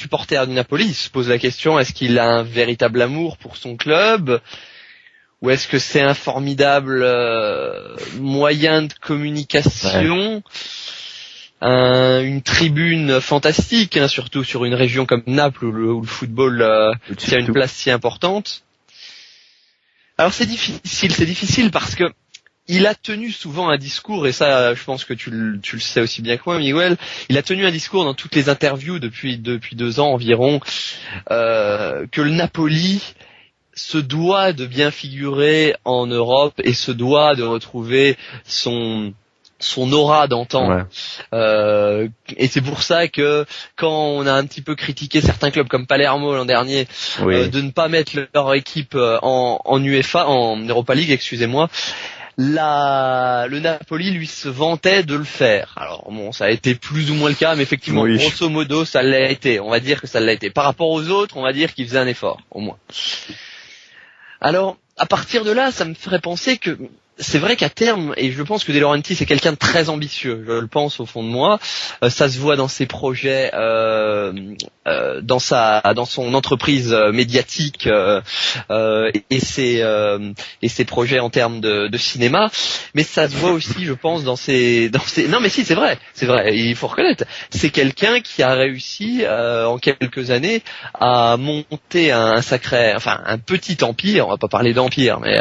supporter du Napoli se pose la question, est-ce qu'il a un véritable amour pour son club, ou est-ce que c'est un formidable moyen de communication, une tribune fantastique, hein, surtout sur une région comme Naples où le football tient une place si importante. Alors c'est difficile parce que il a tenu souvent un discours, et ça, je pense que tu le sais aussi bien que moi, Miguel. Il a tenu un discours dans toutes les interviews depuis 2 ans environ, que le Napoli se doit de bien figurer en Europe et se doit de retrouver son aura d'antan. Et c'est pour ça que quand on a un petit peu critiqué certains clubs comme Palermo l'an dernier de ne pas mettre leur équipe en UEFA, en Europa League, excusez-moi, le Napoli lui se vantait de le faire. Alors bon, ça a été plus ou moins le cas, mais effectivement, grosso modo, ça l'a été. On va dire que ça l'a été. Par rapport aux autres, on va dire qu'il faisait un effort, au moins. Alors, à partir de là, ça me ferait penser que c'est vrai qu'à terme, et je pense que De Laurentiis est quelqu'un de très ambitieux, je le pense au fond de moi, ça se voit dans ses projets, dans son entreprise médiatique et ses projets en termes de cinéma, mais ça se voit aussi, je pense, dans ses non mais si, c'est vrai, il faut reconnaître, c'est quelqu'un qui a réussi en quelques années à monter un petit empire, on va pas parler d'empire, mais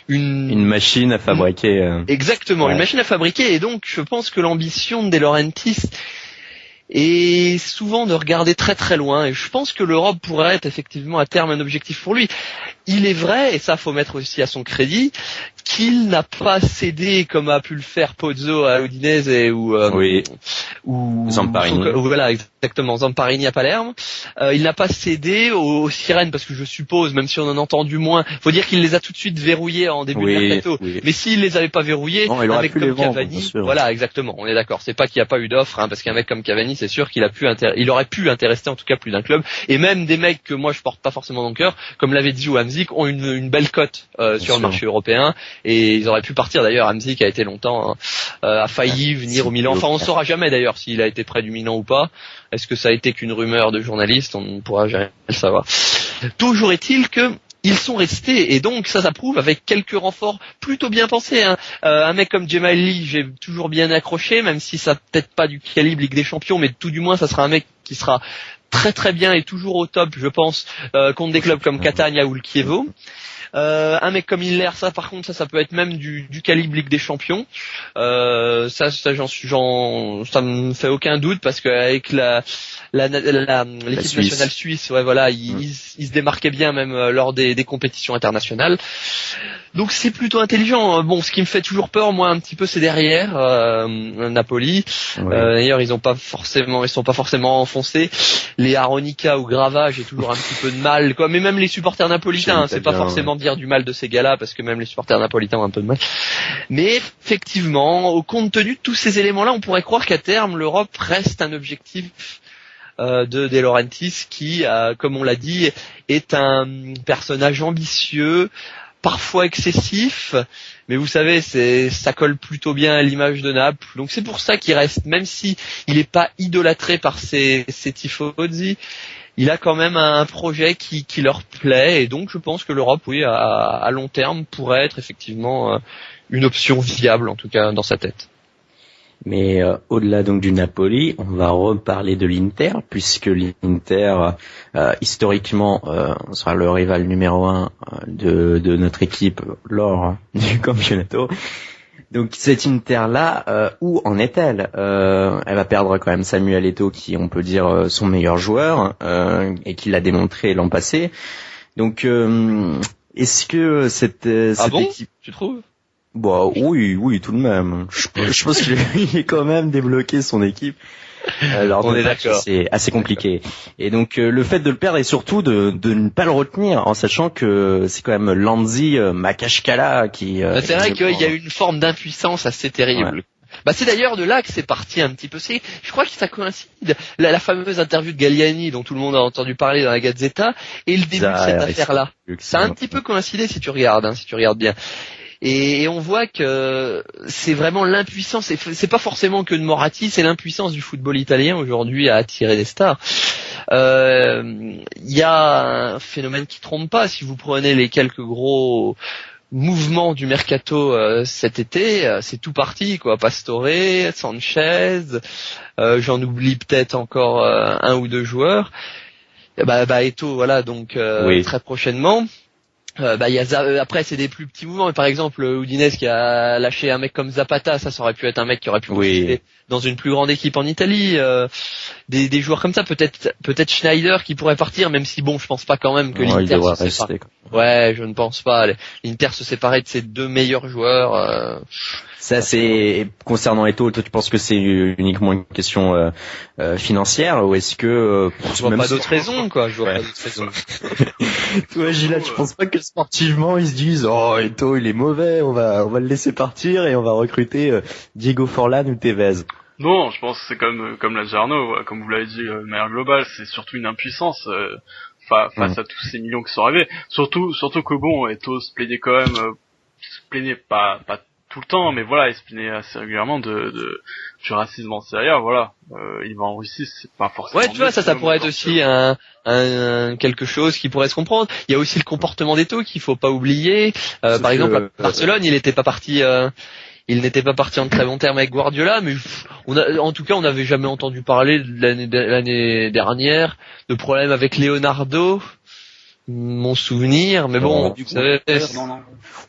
une machine à fabriquer. Exactement, une machine à fabriquer, et donc je pense que l'ambition de De Laurentiis est souvent de regarder très très loin, et je pense que l'Europe pourrait être effectivement à terme un objectif pour lui. Il est vrai, et ça faut mettre aussi à son crédit, qu'il n'a pas cédé comme a pu le faire Pozzo à Udinese ou Zamparini. Voilà, exactement, Zamparini à Palerme. Il n'a pas cédé aux sirènes, parce que je suppose, même si on en a entendu moins, faut dire qu'il les a tout de suite verrouillés en début de mercato. Mais s'il les avait pas verrouillés, un mec comme Cavani, voilà, exactement, on est d'accord. C'est pas qu'il n'y a pas eu d'offre, parce qu'un mec comme Cavani, c'est sûr qu'il aurait pu intéresser en tout cas plus d'un club, et même des mecs que moi je porte pas forcément dans le cœur, comme l'avait dit Hamzik, ont une belle cote sur le marché européen, et ils auraient pu partir. D'ailleurs, Hamzik a été longtemps a failli venir au Milan. Enfin, on saura jamais d'ailleurs s'il a été près du Milan ou pas. Est-ce que ça a été qu'une rumeur de journaliste? On ne pourra jamais le savoir. Toujours est-il que ils sont restés, et donc ça prouve, avec quelques renforts plutôt bien pensés. Un mec comme Gemalli, j'ai toujours bien accroché, même si ça peut-être pas du calibre Ligue des Champions, mais tout du moins ça sera un mec qui sera très très bien et toujours au top, je pense, contre des clubs comme Catania ou le Chievo. Un mec comme Hiller, ça par contre, ça peut être même du calibre Ligue des Champions. Ça me fait aucun doute, parce que avec l'équipe nationale suisse, il se démarquait bien même lors des compétitions internationales. Donc c'est plutôt intelligent. Bon, ce qui me fait toujours peur, moi, un petit peu, c'est derrière Napoli. D'ailleurs, ils sont pas forcément enfoncés. Les Aronica ou Grava, j'ai toujours un petit peu de mal, quoi. Mais même les supporters napolitains, c'est pas forcément dire du mal de ces gars-là, parce que même les supporters napolitains ont un peu de mal. Mais effectivement, au compte tenu de tous ces éléments-là, on pourrait croire qu'à terme, l'Europe reste un objectif de Laurentiis, qui, comme on l'a dit, est un personnage ambitieux, parfois excessif, mais vous savez, ça colle plutôt bien à l'image de Naples. Donc c'est pour ça qu'il reste, même si il n'est pas idolâtré par ses tifosi, il a quand même un projet qui leur plaît, et donc je pense que l'Europe, à long terme, pourrait être effectivement une option viable, en tout cas dans sa tête. Mais au-delà donc du Napoli, on va reparler de l'Inter, puisque l'Inter historiquement sera le rival numéro 1 de notre équipe lors du campionato. Donc cette Inter-là, où en est-elle? Elle va perdre quand même Samuel Eto'o, qui, on peut dire, son meilleur joueur, et qui l'a démontré l'an passé. Donc est-ce que cette équipe... Tu trouves? Bah oui, tout de même. Je pense qu'il est quand même débloqué son équipe. Alors, on est d'accord. C'est assez compliqué. Et donc le fait de le perdre, et surtout de ne pas le retenir, en sachant que c'est quand même Lanzi Makashkala qui. C'est vrai qu'il y a une forme d'impuissance assez terrible. Ouais. C'est d'ailleurs de là que c'est parti un petit peu. Je crois que ça coïncide, la fameuse interview de Galliani dont tout le monde a entendu parler dans la Gazzetta, et le début de cette affaire-là. Ça a un petit peu coïncidé, si tu regardes bien. Et on voit que c'est vraiment l'impuissance, c'est pas forcément que de Moratti, c'est l'impuissance du football italien aujourd'hui à attirer des stars. Il y a un phénomène qui trompe pas, si vous prenez les quelques gros mouvements du mercato cet été, c'est tout parti quoi. Pastore, Sanchez, j'en oublie peut-être encore un ou deux joueurs. Eto'o, voilà, donc très prochainement. Après c'est des plus petits mouvements, mais par exemple Udinese qui a lâché un mec comme Zapata, ça aurait pu être un mec qui aurait pu jouer dans une plus grande équipe en Italie, des joueurs comme ça, peut-être Schneider qui pourrait partir, même si bon, je pense pas quand même que l'Inter se sépare. Ouais, je ne pense pas. L'Inter se séparer de ses deux meilleurs joueurs. Ça c'est concernant Eto'o, toi tu penses que c'est uniquement une question financière ou est-ce que je vois pas d'autres raisons quoi, je vois pas d'autres raisons. Toi Gilles, tu penses pas que sportivement ils se disent oh Eto'o il est mauvais, on va le laisser partir et on va recruter Diego Forlán ou Tevez? Non, je pense que c'est comme l'a dit Arnaud, comme vous l'avez dit de manière globale, c'est surtout une impuissance face à tous ces millions qui sont arrivés. Surtout que bon, Eto'o se plaignait quand même, se plaignait pas tout le temps, mais voilà, il se plaignait assez régulièrement du racisme en Serie A, voilà. Il va en Russie, c'est pas forcément. Ouais, tu vois, ça pourrait être aussi un quelque chose qui pourrait se comprendre. Il y a aussi le comportement d'Eto'o qu'il faut pas oublier. Par exemple, à Barcelone, il n'était pas parti en très bon terme avec Guardiola, mais en tout cas, on n'avait jamais entendu parler l'année dernière de problèmes avec Leonardo. Mon souvenir, mais bon, vous savez. Non.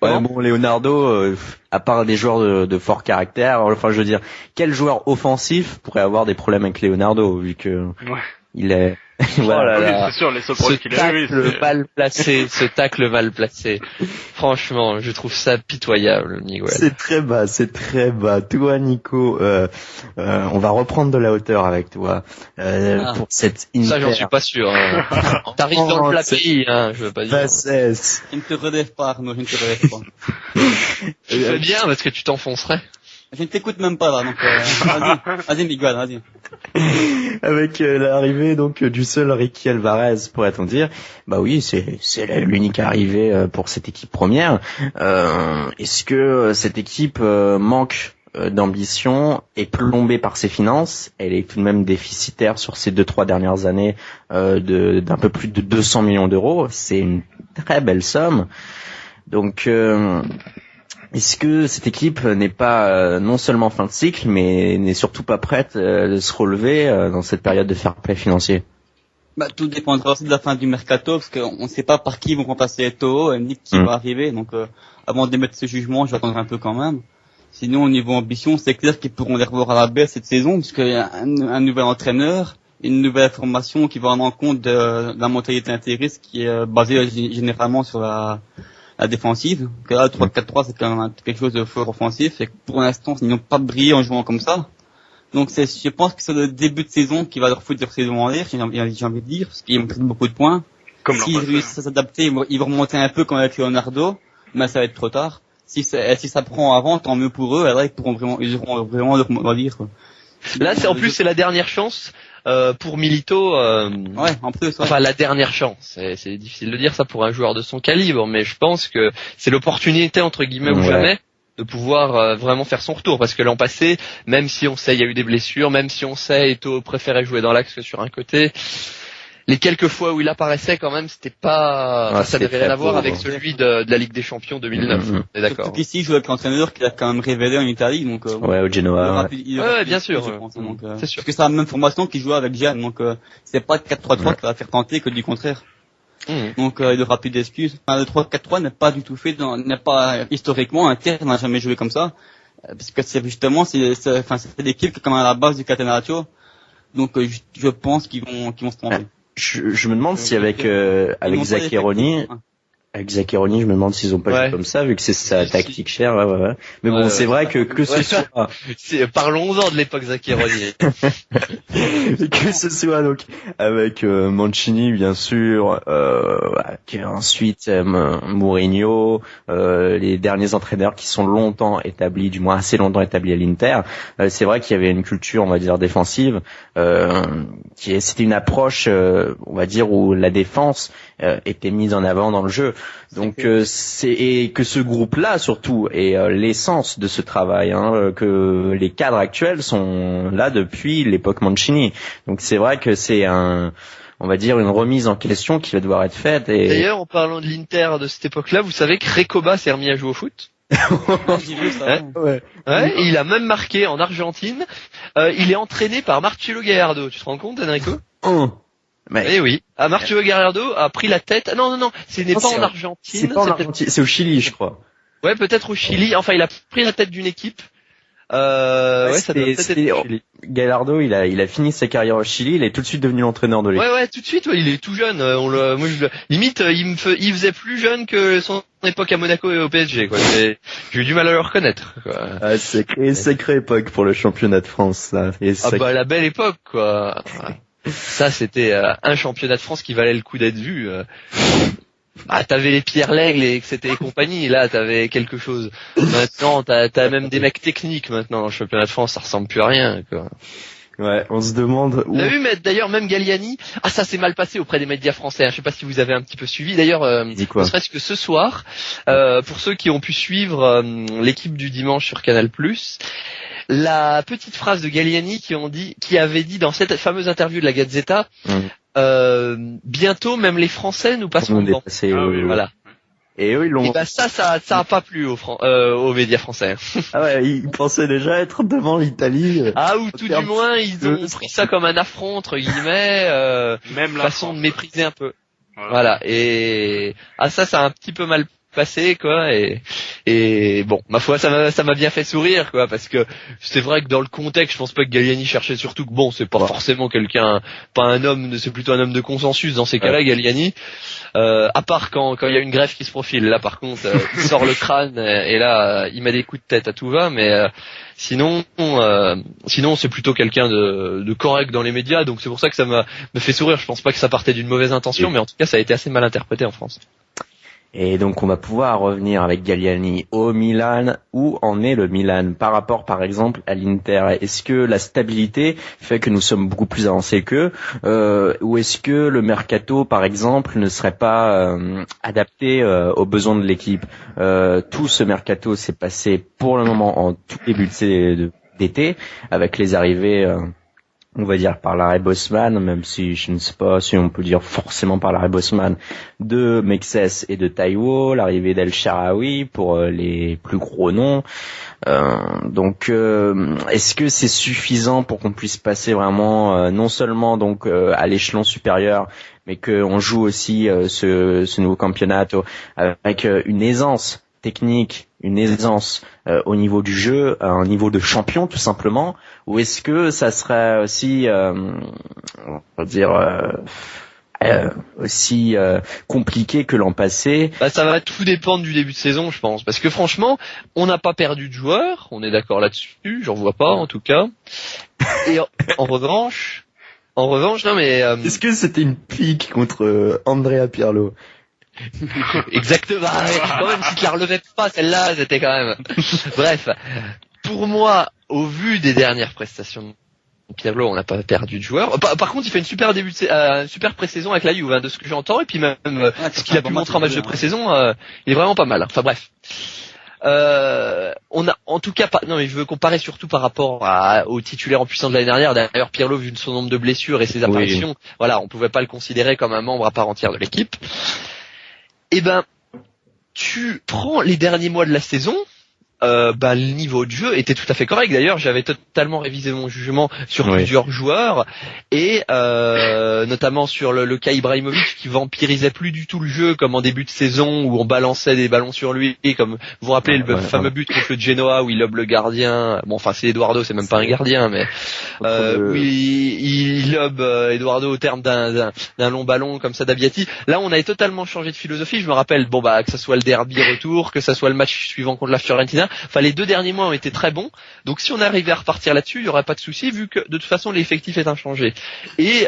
Ouais, bon, Leonardo, à part des joueurs de fort caractère, enfin, je veux dire, quel joueur offensif pourrait avoir des problèmes avec Leonardo, vu que il est, voilà. Oui, c'est sûr, les seuls problèmes qu'il a eu, ce tacle mal placé. Franchement, je trouve ça pitoyable, Miguel. C'est très bas. Toi, Nico, on va reprendre de la hauteur avec toi, pour cette Inter. Ça, j'en suis pas sûr, hein. T'arrives dans le plat pays, hein, je veux pas dire. Bassesse. Je ne te relève pas, Arnaud, je ne te relève pas. Tu fais bien, parce que tu t'enfoncerais. Je ne t'écoute même pas, là, donc, vas-y, Miguel, vas-y. Avec l'arrivée, donc, du seul Ricky Alvarez, pourrait-on dire. Bah oui, c'est l'unique arrivée pour cette équipe première. Est-ce que cette équipe manque d'ambition, est plombée par ses finances? Elle est tout de même déficitaire sur ces 2-3 dernières années d'un peu plus de 200 millions d'euros. C'est une très belle somme. Donc, est-ce que cette équipe n'est pas non seulement fin de cycle, mais n'est surtout pas prête de se relever dans cette période de fair play financier? Tout dépendra aussi de la fin du mercato, parce qu'on ne sait pas par qui vont remplacer Eto'o, ni qui va arriver. Donc, avant d'émettre ce jugement, je vais attendre un peu quand même. Sinon, au niveau ambition, c'est clair qu'ils pourront les revoir à la baisse cette saison, puisqu'il y a un nouvel entraîneur, une nouvelle formation qui va rendre en compte de la mentalité intégriste qui est basée généralement sur la défensive. Que là, le 3-4-3, c'est quand même quelque chose de fort offensif, et pour l'instant, ils n'ont pas brillé en jouant comme ça. Donc je pense que c'est le début de saison qui va leur foutre leur saison en l'air, j'ai envie de dire, parce qu'ils ont pris beaucoup de points. S'ils réussissent à s'adapter, ils vont remonter un peu comme avec Leonardo, mais ça va être trop tard. Si ça prend avant, tant mieux pour eux, alors ils auront vraiment leur mot à dire, quoi. Là, c'est la dernière chance pour Milito. Ouais, en plus. Ouais. Enfin, la dernière chance. C'est difficile de dire ça pour un joueur de son calibre, mais je pense que c'est l'opportunité entre guillemets ou jamais de pouvoir vraiment faire son retour, parce que l'an passé, même si on sait il y a eu des blessures, même si on sait Eto'o préférait jouer dans l'axe que sur un côté, les quelques fois où il apparaissait quand même, c'était pas, ça n'avait rien à voir avec celui de la Ligue des Champions 2009. On est d'accord. Surtout qu'ici, il joue avec l'entraîneur qui a quand même révélé en Italie, donc. Ouais, au Genoa. Ouais, bien sûr. Donc, c'est sûr. Parce que c'est la même formation qu'il joue avec Gian, donc c'est pas le 4-3-3 qui va faire tenter que du contraire. Donc il aura plus d'excuses. Enfin, le 3-4-3 n'est pas du tout fait, n'est pas historiquement, Inter n'a jamais joué comme ça, parce que c'est justement c'est l'équipe qui est quand même à la base du Catenaccio. Donc je pense qu'ils vont se tromper. Je me demande si avec Zaccheroni, je me demande s'ils ont pas joué comme ça, vu que c'est sa tactique chère. Ouais. Mais bon, c'est vrai que ce soit. Parlons-en de l'époque Zaccheroni. Que ce soit donc avec Mancini bien sûr, ensuite Mourinho, les derniers entraîneurs qui sont longtemps établis, du moins assez longtemps établis à l'Inter. C'est vrai qu'il y avait une culture, on va dire, défensive, c'était une approche, on va dire, où la défense était mise en avant dans le jeu. Donc et que ce groupe-là surtout est l'essence de ce travail, que les cadres actuels sont là depuis l'époque Mancini. Donc c'est vrai que c'est on va dire une remise en question qui va devoir être faite. Et d'ailleurs, en parlant de l'Inter de cette époque-là, vous savez que Recoba s'est remis à jouer au foot. J'ai vu ça. Ouais, et il a même marqué en Argentine. Il est entraîné par Marcelo Gallardo. Tu te rends compte, Enrico? Eh oui. Marcelo Gallardo a pris la tête. Non, ce n'est pas en Argentine. C'est pas en Argentine, c'est au Chili, je crois. Ouais, peut-être au Chili. Enfin, il a pris la tête d'une équipe. Ça doit peut-être être au Chili. Gallardo, il a fini sa carrière au Chili, il est tout de suite devenu l'entraîneur de l'équipe. Ouais, tout de suite, il est tout jeune. Limite, il faisait plus jeune que son époque à Monaco et au PSG, quoi. J'ai eu du mal à le reconnaître, quoi. Sacrée époque pour le championnat de France, ça. La belle époque, quoi. Ça, c'était un championnat de France qui valait le coup d'être vu. T'avais les Pierre Lègle et c'était compagnie. Là, t'avais quelque chose. Maintenant, t'as même des mecs techniques maintenant dans le championnat de France. Ça ressemble plus à rien, quoi. Ouais, on se demande où. Vous avez vu, mais d'ailleurs, même Galliani. Ça s'est mal passé auprès des médias français. Je sais pas si vous avez un petit peu suivi. D'ailleurs, ne serait-ce que ce soir, pour ceux qui ont pu suivre l'équipe du dimanche sur Canal+, la petite phrase de Galliani qui avait dit dans cette fameuse interview de la Gazzetta, bientôt même les Français nous passeront devant. Voilà. Et eux, ils l'ont. Et ça a pas plu aux médias français. Ah ouais, ils pensaient déjà être devant l'Italie. Ou tout du moins, ils ont pris ça comme un affront, entre guillemets, même façon de mépriser un peu. Voilà. Et, ça a un petit peu mal passé, quoi, et bon, ma foi, ça m'a bien fait sourire, quoi, parce que c'est vrai que dans le contexte, je pense pas que Galliani cherchait, surtout que bon, c'est pas forcément quelqu'un, pas un homme, c'est plutôt un homme de consensus dans ces cas-là, Galliani, à part quand il y a une greffe qui se profile, là par contre, il sort le crâne, et là, il met des coups de tête à tout va, mais sinon c'est plutôt quelqu'un de correct dans les médias, donc c'est pour ça que ça me fait sourire. Je pense pas que ça partait d'une mauvaise intention, mais en tout cas, ça a été assez mal interprété en France. Et donc on va pouvoir revenir avec Galliani au Milan. Où en est le Milan par rapport par exemple à l'Inter? Est-ce que la stabilité fait que nous sommes beaucoup plus avancés qu'eux, ou est-ce que le mercato par exemple ne serait pas adapté aux besoins de l'équipe? Tout ce mercato s'est passé pour le moment en tout début d'été avec les arrivées on va dire par l'arrêt Bosman, même si je ne sais pas si on peut dire forcément par l'arrêt Bosman, de Mexès et de Taiwo, l'arrivée d'El Shaarawy pour les plus gros noms. Donc est-ce que c'est suffisant pour qu'on puisse passer vraiment non seulement donc à l'échelon supérieur, mais qu'on joue aussi ce nouveau championnat avec une aisance technique, une aisance au niveau du jeu, un niveau de champion tout simplement, ou est-ce que ça serait aussi, on va dire, aussi compliqué que l'an passé? Ça va tout dépendre du début de saison, je pense, parce que franchement, on n'a pas perdu de joueurs, on est d'accord là-dessus, j'en vois pas en tout cas. Et en revanche, non mais est-ce que c'était une pique contre Andrea Pirlo? Exactement. Quand même, si tu la relevais pas, celle-là, c'était quand même. Bref, pour moi, au vu des dernières prestations de Pirlo, on n'a pas perdu de joueur. Par contre, il fait une super super pré-saison avec la Juve, de ce que j'entends, et puis même ce qu'il a pu montrer en match de pré-saison, il est vraiment pas mal. Enfin bref. On a en tout cas pas. Non, mais je veux comparer surtout par rapport aux titulaires en puissance de l'année dernière. D'ailleurs, Pirlo, vu son nombre de blessures et ses apparitions, voilà, on pouvait pas le considérer comme un membre à part entière de l'équipe. Tu prends les derniers mois de la saison, le niveau de jeu était tout à fait correct. D'ailleurs, j'avais totalement révisé mon jugement sur plusieurs joueurs et notamment sur le cas Ibrahimovic qui vampirisait plus du tout le jeu comme en début de saison où on balançait des ballons sur lui, comme vous vous rappelez le fameux but contre le Genoa où il lobe le gardien. Bon, enfin c'est Eduardo, c'est même pas un gardien, mais où il lobe Eduardo au terme d'un long ballon comme ça d'Abbiati. Là, on avait totalement changé de philosophie. Je me rappelle, que ça soit le derby retour, que ça soit le match suivant contre la Fiorentina. Enfin, les 2 derniers mois ont été très bons. Donc, si on arrivait à repartir là-dessus, il y aurait pas de souci, vu que de toute façon l'effectif est inchangé. Et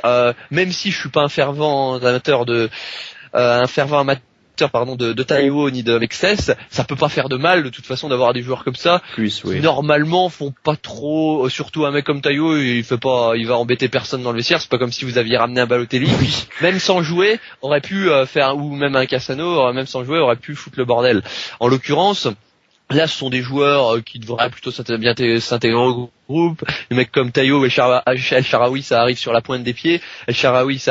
même si je suis pas un fervent amateur caractère de Taiwo ni de Mexès, ça peut pas faire de mal de toute façon d'avoir des joueurs comme ça. Plus, oui. Qui normalement font pas trop, surtout un mec comme Taiwo, il va embêter personne dans le vestiaire. C'est pas comme si vous aviez ramené un Balotelli, même sans jouer, aurait pu faire, ou même un Cassano, même sans jouer, aurait pu foutre le bordel. En l'occurrence, là, ce sont des joueurs qui devraient plutôt bien s'intégrer au groupe. Des mecs comme Taiwo, El Shaarawy, ça arrive sur la pointe des pieds. El Shaarawy, ça